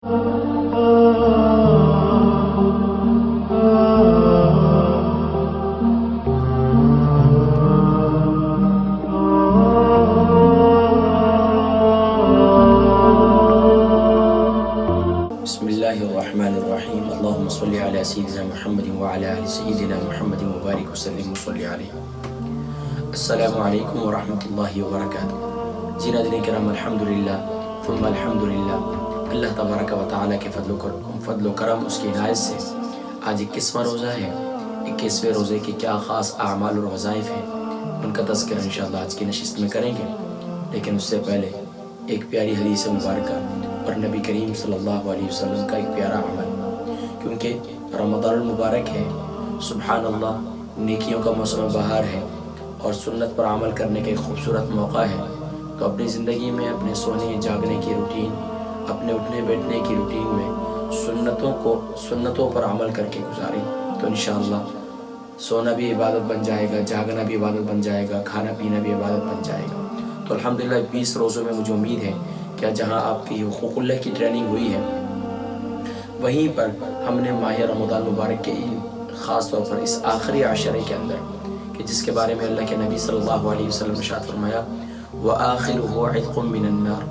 بسم اللہ الرحمن الرحیم اللہم صلی علی سیدنا محمد وعلی آل سیدنا محمد وبارک وسلم وصلی علیہ۔ السلام علیکم ورحمۃ اللہ وبرکاتہ۔ جی ناظرین کرام، الحمدللہ ثم الحمدللہ، اللہ تبارک و تعالیٰ کے فضل و کرم، اس کی عنایت سے آج 21واں روزہ ہے۔ 21ویں روزے کے کیا خاص اعمال اور وظائف ہیں، ان کا تذکرہ انشاءاللہ آج کی نشست میں کریں گے، لیکن اس سے پہلے ایک پیاری حدیث مبارکہ اور نبی کریم صلی اللہ علیہ وسلم کا ایک پیارا عمل، کیونکہ رمضان المبارک ہے، سبحان اللہ، نیکیوں کا موسم بہار ہے اور سنت پر عمل کرنے کا ایک خوبصورت موقع ہے۔ تو اپنی زندگی میں اپنے سونے جاگنے کی روٹین، اپنے اٹھنے بیٹھنے کی روٹین میں سنتوں پر عمل کر کے گزاریں، تو انشاءاللہ سونا بھی عبادت بن جائے گا، جاگنا بھی عبادت بن جائے گا، کھانا پینا بھی عبادت بن جائے گا۔ تو الحمدللہ 20 روزوں میں مجھے امید ہے کہ جہاں آپ کی حقوق اللہ کی ٹریننگ ہوئی ہے، وہیں پر ہم نے ماہ رمضان مبارک کے خاص طور پر اس آخری عشرے کے اندر، کہ جس کے بارے میں اللہ کے نبی صلی اللہ علیہ وسلم نے ارشاد فرمایا وَآخِرُهُ عِتْقٌ مِّنَ النَّارِ،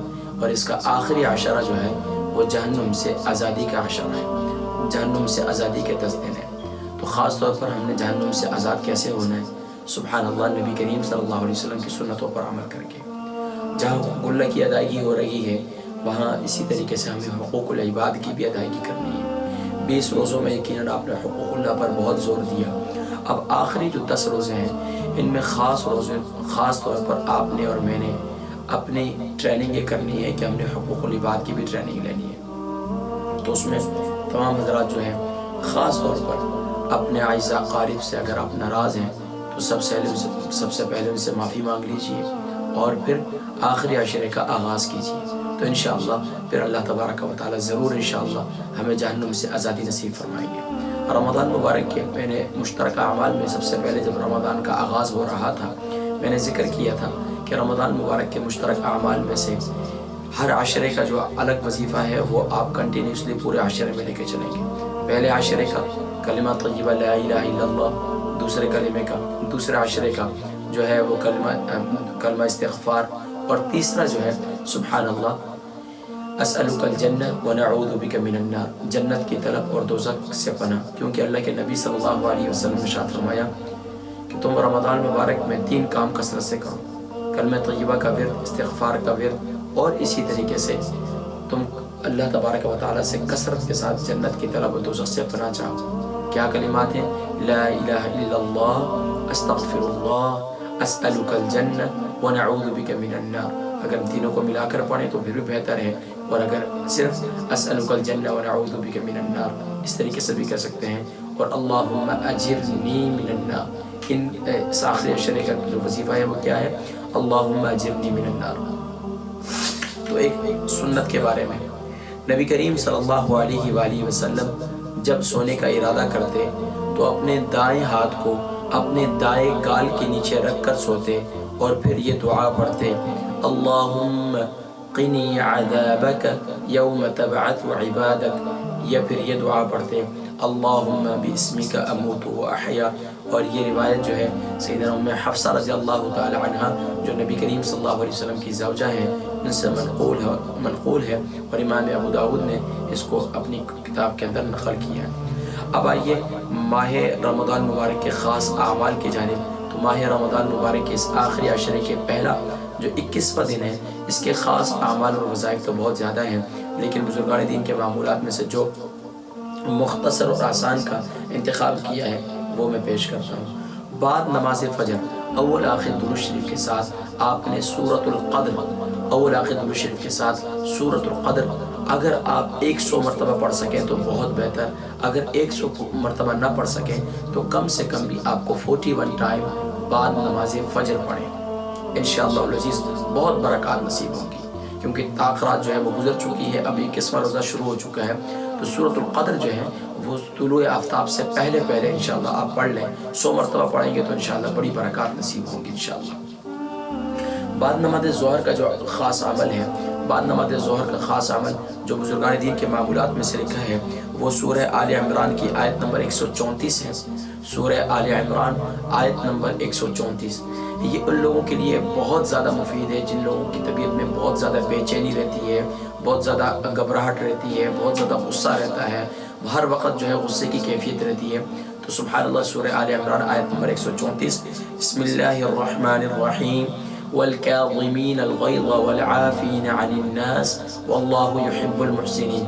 اور اس کا آخری عشرہ جو ہے وہ جہنم سے آزادی کا عشرہ ہے، جہنم سے آزادی کے 10 دن ہے۔ تو خاص طور پر ہم نے جہنم سے آزاد کیسے ہونا ہے؟ سبحان اللہ، نبی کریم صلی اللہ علیہ وسلم کی سنتوں پر عمل کر کے۔ جہاں حقوق اللہ کی ادائیگی ہو رہی ہے، وہاں اسی طریقے سے ہمیں حقوق العباد کی بھی ادائیگی کرنی ہے۔ 20 روزوں میں یقیناً آپ نے حقوق اللہ پر بہت زور دیا۔ اب آخری جو 10 روزے ہیں، ان میں خاص طور پر آپ نے اور میں نے اپنی ٹریننگ یہ کرنی ہے کہ ہم نے حقوق العباد کی بھی ٹریننگ لینی ہے۔ تو اس میں تمام حضرات جو ہیں، خاص طور پر اپنے اعزاء اقارب سے اگر آپ ناراض ہیں تو سب سے پہلے ان سے معافی مانگ لیجئے اور پھر آخری عشرے کا آغاز کیجیے، تو انشاءاللہ پھر اللہ تبارک و تعالیٰ ضرور انشاءاللہ ہمیں جہنم سے آزادی نصیب فرمائیں گے۔ رمضان مبارک کے میں نے مشترکہ اعمال میں سب سے پہلے جب رمضان کا آغاز ہو رہا تھا، میں نے ذکر کیا تھا کہ رمضان مبارک کے مشترک اعمال میں سے ہر عشرے کا جو الگ وظیفہ ہے وہ آپ کنٹینیوسلی پورے عشرے میں لے کے چلیں گے۔ پہلے عشرے کا کلمہ طیبہ لا الہ الا اللہ، دوسرے عشرے کا جو ہے وہ کلمہ استغفار، اور تیسرا جو ہے سبحان اللہ اسألک الجنہ ونعوذ بک من النار، جنت کی طلب اور دوزخ سے پناہ، کیونکہ اللہ کے نبی صلی اللہ علیہ وسلم نے ارشاد فرمایا کہ تم رمضان مبارک میں 3 کام کثرت سے کرو، کلمہ طیبہ کا ورد، استغفار کا ورد، اور اسی طریقے سے تم اللہ تبارک و تعالیٰ سے کثرت کے ساتھ جنت کی طلب اور دوزخ سے پناہ چاہو۔ کیا کلمات ہیں؟ لا الہ الا اللہ، استغفر اللہ، اسألک الجنہ ونعوذ بک من النار۔ اگر تینوں کو ملا کر پڑھیں تو پھر بھی بہتر ہے، اور اگر صرف اسألک الجنہ ونعوذ بک من النار اس طریقے سے بھی کر سکتے ہیں، اور اللہم اجرنی من النار، اس آخری عشرے کا جو وظیفہ ہے وہ کیا ہے؟ اللہم اجرنی من النار۔ تو ایک سنت کے بارے میں، نبی کریم صلی اللہ علیہ وآلہ وسلم جب سونے کا ارادہ کرتے تو اپنے دائیں ہاتھ کو اپنے دائیں گال کے نیچے رکھ کر سوتے، اور پھر یہ دعا پڑھتے اللہم قنی عذابک یوم تبعث عبادک، یا پھر یہ دعا پڑھتے اللہم باسمک اموت و احیا۔ اور یہ روایت جو ہے سیدنا ام حفصہ رضی اللہ تعالی عنہ، جو نبی کریم صلی اللہ علیہ وسلم کی زوجہ ہے، ان سے منقول ہے، اور امام ابو داود نے اس کو اپنی کتاب کے اندر نقل کیا ہے۔ اب آئیے ماہ رمضان مبارک کے خاص اعمال کی جانب۔ تو ماہ رمضان مبارک کے اس آخری عشرے کے پہلا جو 21واں دن ہے، اس کے خاص اعمال اور وظائف تو بہت زیادہ ہیں، لیکن بزرگان دین کے معمولات میں سے جو مختصر اور آسان کا انتخاب کیا ہے وہ میں پیش کرتا ہوں۔ بعد نماز فجر اول آخر درود شریف کے ساتھ آپ نے سورۃ القدر اگر آپ 100 مرتبہ پڑھ سکیں تو بہت بہتر، اگر 100 مرتبہ نہ پڑھ سکیں تو کم سے کم بھی آپ کو 41 ٹائم بعد نماز فجر پڑھیں، انشاءاللہ العزیز بہت برکات نصیب ہوں گی، کیونکہ تاخرات جو ہے وہ گزر چکی ہے، اب 21واں روزہ شروع ہو چکا ہے۔ تو سورۃ القدر جو ہے وہ طلوع آفتاب سے پہلے انشاءاللہ آپ پڑھ لیں، 100 مرتبہ پڑھیں گے تو انشاءاللہ بڑی برکات نصیب ہوں گی انشاءاللہ۔ بعد نماز ظہر کا جو خاص عمل ہے، بعد نماز ظہر کا خاص عمل جو بزرگان دین کے معمولات میں سے لکھا ہے وہ سورہ آل عمران کی آیت نمبر 134 ہے۔ سورہ آل عمران آیت نمبر 134 یہ ان لوگوں کے لیے بہت زیادہ مفید ہے جن لوگوں کی طبیعت میں بہت زیادہ بے چینی رہتی ہے، بہت زیادہ گھبراہٹ رہتی ہے، بہت زیادہ غصہ رہتا ہے، ہر وقت جو ہے غصے کی کیفیت رہتی ہے۔ تو سبحان اللہ سورہ آل عمران آیت نمبر 134 بسم اللہ الرحمن الرحیم والکاظمین الغیظ والعافین عن الناس واللہ یحب المحسنین،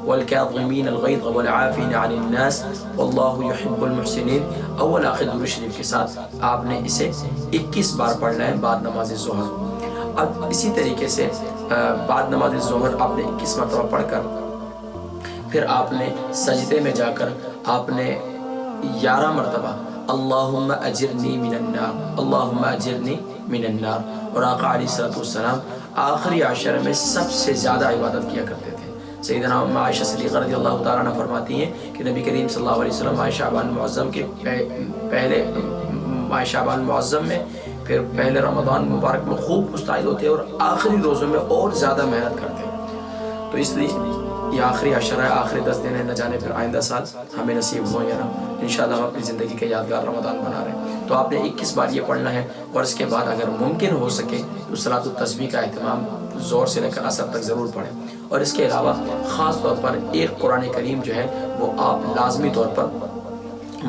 والکاظمین الغیظ والعافین عن الناس واللہ یحب المحسنین۔ اول آخر درود شریف کے ساتھ آپ نے اسے 21 بار پڑھنا ہے بعد نماز ظہر۔ اب اسی طریقے سے بعد نماز ظہر آپ نے 21 مرتبہ پڑھ کر پھر آپ نے سجدے میں جا کر آپ نے 11 مرتبہ اللہم اجرنی من النار، اللہم اجرنی من النار۔ اور آقا علیہ الصلوۃ والسلام آخری عشر میں سب سے زیادہ عبادت کیا کرتے تھے۔ سیدنا عائشہ صدیقہ رضی اللہ تعالیٰ عنہ فرماتی ہیں کہ نبی کریم صلی اللہ علیہ وسلم ماہ شعبان معظم کے پہلے ماہ شعبان معظم میں پھر پہلے رمضان مبارک میں خوب مستعد ہوتے اور آخری روزوں میں اور زیادہ محنت کرتے۔ تو اس لیے یہ آخری عشرہ ہے، آخری 10 دن ہے، نہ جانے پھر آئندہ سال ہمیں نصیب ہو یا نہ، انشاءاللہ ہم اپنی زندگی کا یادگار رمضان بنا رہے ہیں۔ تو آپ نے 21 بار یہ پڑھنا ہے، اور اس کے بعد اگر ممکن ہو سکے تو صلاۃ التسبیح کا اہتمام زور سے لے کر اثر تک ضرور پڑھیں۔ اور اس کے علاوہ خاص طور پر ایک قرآن کریم جو ہے وہ آپ لازمی طور پر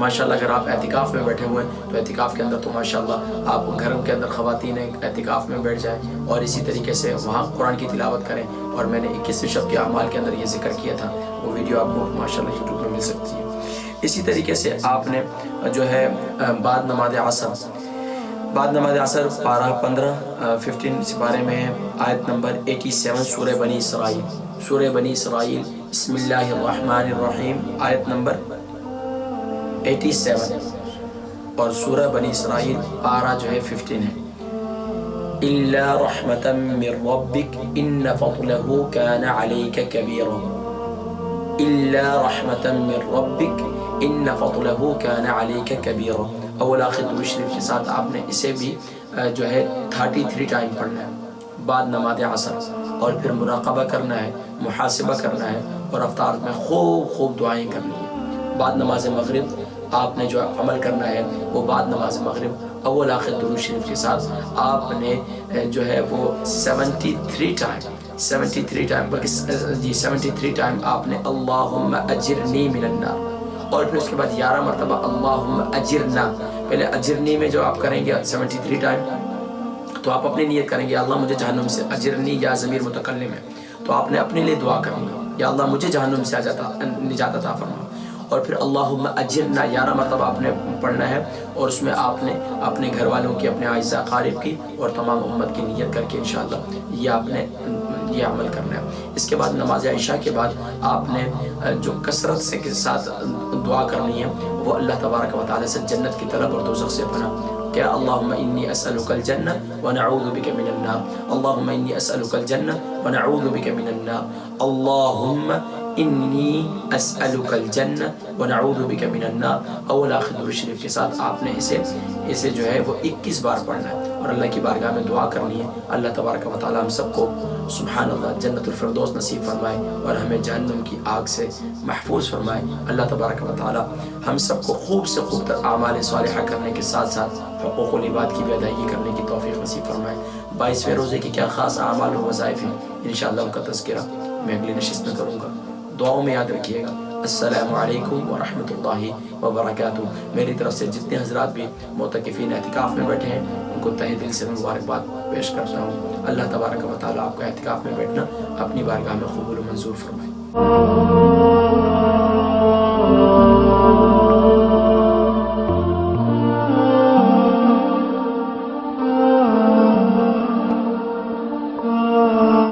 ماشاءاللہ اگر آپ اعتکاف میں بیٹھے ہوئے ہیں تو اعتکاف کے اندر تو ماشاءاللہ آپ گھر کے اندر خواتین اعتکاف میں بیٹھ جائیں اور اسی طریقے سے وہاں قرآن کی تلاوت کریں۔ اور میں نے 21 شب کے اعمال کے اندر یہ ذکر کیا تھا، وہ ویڈیو آپ کو ماشاءاللہ یوٹیوب میں مل سکتی ہے۔ اسی طریقے سے آپ نے جو ہے بعد نماز عصر پارہ 15 سپارے میں ہے، آیت نمبر 87 سورہ بنی اسرائیل، سورہ بنی اسرائیل بسم اللہ الرحمن الرحیم آیت نمبر 87 اور سورہ بنی اسرائیل پارہ جو ہے 15 ہے۔ إِلَّا رَحْمَةً مِّن رَّبِّكَ إِنَّ فَضْلَهُ كَانَ عَلَيْكَ كَبِيرًا، إِلَّا رَحْمَةً مِّن رَّبِّكَ إِنَّ فَضْلَهُ كَانَ عَلَيْكَ كَبِيرًا۔ اول آخر درود شریف کے ساتھ آپ نے اسے بھی جو ہے 33 ٹائم پڑھنا ہے بعد نماز عصر، اور پھر مراقبہ کرنا ہے، محاسبہ کرنا ہے، اور افطار میں خوب دعائیں کرنی ہے۔ بعد نماز مغرب آپ نے جو عمل کرنا ہے وہ بعد نماز مغرب اول آخر درود شریف کے ساتھ آپ نے جو ہے وہ 73 ٹائم آپ نے اللہم اجرنی من النار، اور پھر اس کے بعد 11 مرتبہ اللہم اجرنا۔ پہلے اجرنی میں جو آپ کریں گے 73 ٹائم تو آپ اپنی نیت کریں گے اللہ مجھے جہنم سے، اجرنی یا ضمیر متکلم ہے تو آپ نے اپنے لیے دعا کرنی ہے یا اللہ مجھے جہنم سے نجات عطا فرما، اور پھر اللہم اجرنا 11 مرتبہ آپ نے پڑھنا ہے، اور اس میں آپ نے اپنے گھر والوں کی، اپنے اعزاء اقارب کی اور تمام امت کی نیت کر کے انشاءاللہ یہ آپ نے یہ عمل کرنا ہے۔ اس کے بعد نماز عشاء کے بعد آپ نے جو کثرت سے کے ساتھ دعا کرنی ہے وہ اللہ تبارک و تعالی سے جنت کی طلب اور دوزخ سے پناہ کہ اللہم انی اسألک الجنہ ونعوذ بک من النار، اللہم انی اسألک الجنہ ونعوذ بک من النار، اللہم انی اسألک الجنہ ونعوذ بک من النار۔ اول آخر درود شریف کے ساتھ آپ نے اسے جو ہے وہ 21 بار پڑھنا ہے اور اللہ کی بارگاہ میں دعا کرنی ہے اللہ تبارک و تعالی ہم سب کو سبحان اللہ جنت الفردوس نصیب فرمائے اور ہمیں جہنم کی آگ سے محفوظ فرمائے۔ اللہ تبارک و تعالی ہم سب کو خوب سے خوب تر اعمال صالحہ کرنے کے ساتھ ساتھ حقوق العباد کی بھی ادائیگی کرنے کی توفیق نصیب فرمائے۔ 22ویں روزے کی کیا خاص اعمال و وظائف ہیں انشاءاللہ ان کا تذکرہ میں اگلی نشست میں کروں گا، دعاؤں میں یاد رکھیے گا۔ السلام علیکم ورحمۃ اللہ وبرکاتہ۔ میری طرف سے جتنے حضرات بھی معتکفین اعتکاف میں بیٹھے ہیں ان کو تہہ دل سے مبارکباد پیش کرتا ہوں۔ اللہ تبارک و تعالیٰ آپ کا اعتکاف میں بیٹھنا اپنی بارگاہ میں قبول و منظور فرمائے۔